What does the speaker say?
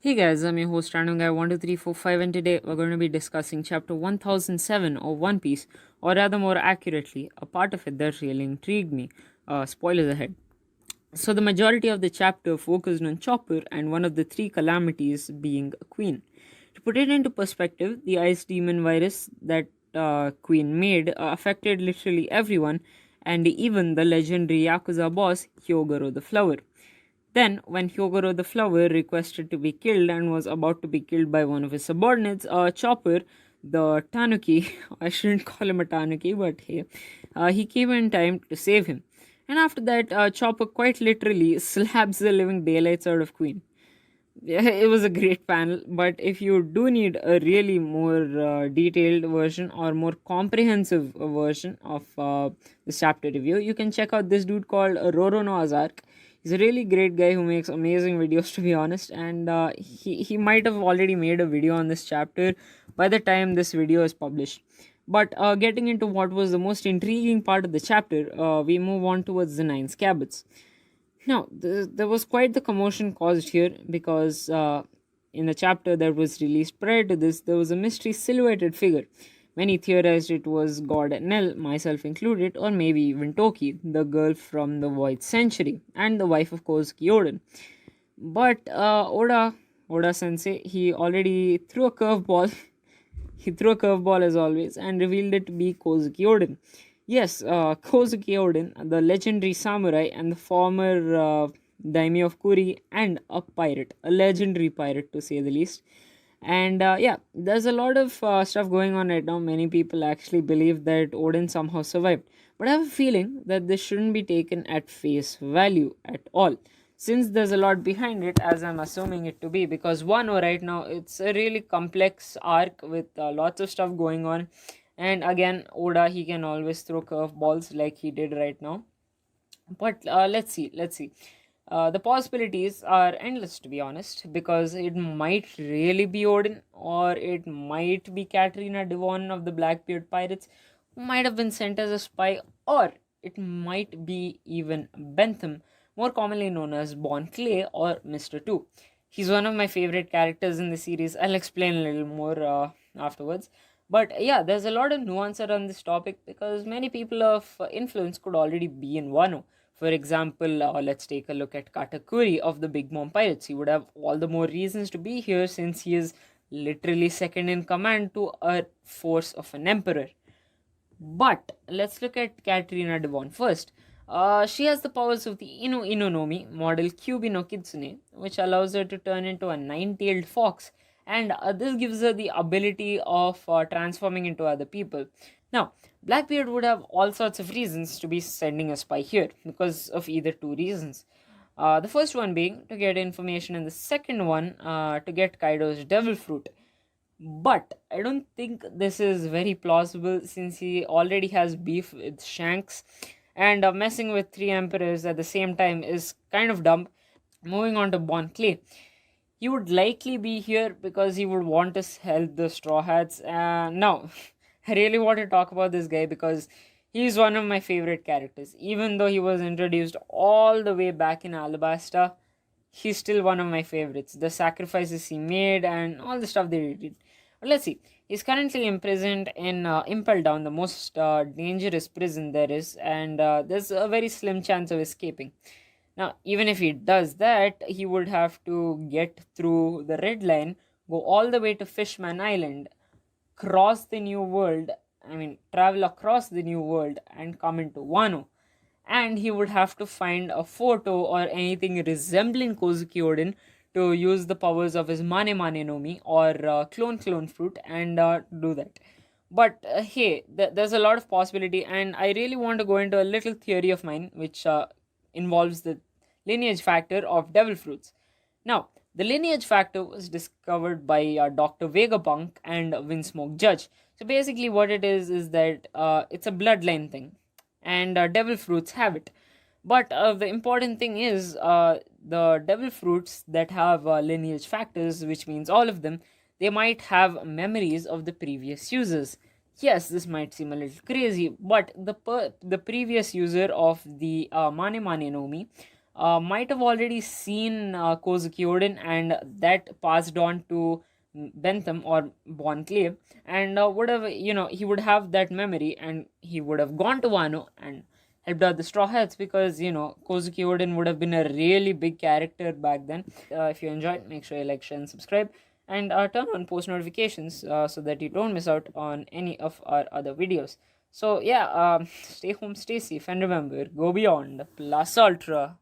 Hey guys, I'm your host Random Guy 12345, and today we're going to be discussing chapter 1007 of One Piece, or rather more accurately, a part of it that really intrigued me. Spoilers ahead. So the majority of the chapter focused on Chopper and one of the three calamities being a queen. To put it into perspective, the ice demon virus that Queen made affected literally everyone, and even the legendary Yakuza boss Hyogoro the Flower. Then, when Hyogoro the Flower requested to be killed and was about to be killed by one of his subordinates, Chopper, the Tanuki, I shouldn't call him a Tanuki, but hey, he came in time to save him. And after that, Chopper quite literally slaps the living daylights out of Queen. Yeah, it was a great panel, but if you do need a really more detailed version or more comprehensive version of this chapter review, you can check out this dude called Roro no Azark. He's a really great guy who makes amazing videos, to be honest, and he might have already made a video on this chapter by the time this video is published. But getting into what was the most intriguing part of the chapter, we move on towards the nine scabbats. Now, there was quite the commotion caused here because in the chapter that was released prior to this, there was a mystery silhouetted figure. Many theorized it was God Nell, myself included, or maybe even Toki, the girl from the Void Century, and the wife of Kozuki Oden. But Oda Sensei, he already threw a curveball. He threw a curveball as always and revealed it to be Kozuki Oden. Yes, Kozuki Oden, the legendary samurai and the former daimyo of Kuri, and a pirate, a legendary pirate to say the least. And yeah, there's a lot of stuff going on right now. Many people actually believe that Odin somehow survived. But I have a feeling that this shouldn't be taken at face value at all. Since there's a lot behind it, as I'm assuming it to be, because one, right now, it's a really complex arc with lots of stuff going on. And again, Oda, he can always throw curveballs like he did right now. But let's see. The possibilities are endless, to be honest, because it might really be Odin, or it might be Katrina Devon of the Blackbeard Pirates, who might have been sent as a spy, or it might be even Bentham, more commonly known as Bon Clay or Mr. Two. He's one of my favorite characters in the series. I'll explain a little more afterwards. But yeah, there's a lot of nuance around this topic because many people of influence could already be in Wano. For example, let's take a look at Katakuri of the Big Mom Pirates. He would have all the more reasons to be here since he is literally second in command to a force of an emperor. But let's look at Katrina Devon first. She has the powers of the Inu Inonomi model Kyubi no Kitsune, which allows her to turn into a nine-tailed fox, and this gives her the ability of transforming into other people. Now, Blackbeard would have all sorts of reasons to be sending a spy here because of either two reasons. The first one being to get information, and the second one to get Kaido's devil fruit. But I don't think this is very plausible since he already has beef with Shanks, and messing with three emperors at the same time is kind of dumb. Moving on to Bon Clay, he would likely be here because he would want to help the Straw Hats. Now, I really want to talk about this guy because he's one of my favorite characters. Even though he was introduced all the way back in Alabasta, he's still one of my favorites. The sacrifices he made and all the stuff they did. But let's see. He's currently imprisoned in Impel Down, the most dangerous prison there is, and there's a very slim chance of escaping. Now, even if he does that, he would have to get through the red line, go all the way to Fishman Island, cross the New World, travel across the New World, and come into Wano. And he would have to find a photo or anything resembling Kozuki Oden to use the powers of his Mane Mane no Mi or clone fruit and do that. But hey, there's a lot of possibility, and I really want to go into a little theory of mine which involves the lineage factor of devil fruits. Now, the lineage factor was discovered by Dr. Vegapunk and Winsmoke Judge. So basically, what it is that it's a bloodline thing, and devil fruits have it. But the important thing is the devil fruits that have lineage factors, which means all of them, they might have memories of the previous users. Yes, this might seem a little crazy, but the previous user of the Mane Mane no Mi, might have already seen Kozuki Oden, and that passed on to Bentham or Bon Clay, and would have, he would have that memory, and he would have gone to Wano and helped out the Straw Hats, because Kozuki Oden would have been a really big character back then. If you enjoyed, make sure you like, share, and subscribe, and turn on post notifications so that you don't miss out on any of our other videos. So yeah, stay home, stay safe, and remember, go beyond plus ultra.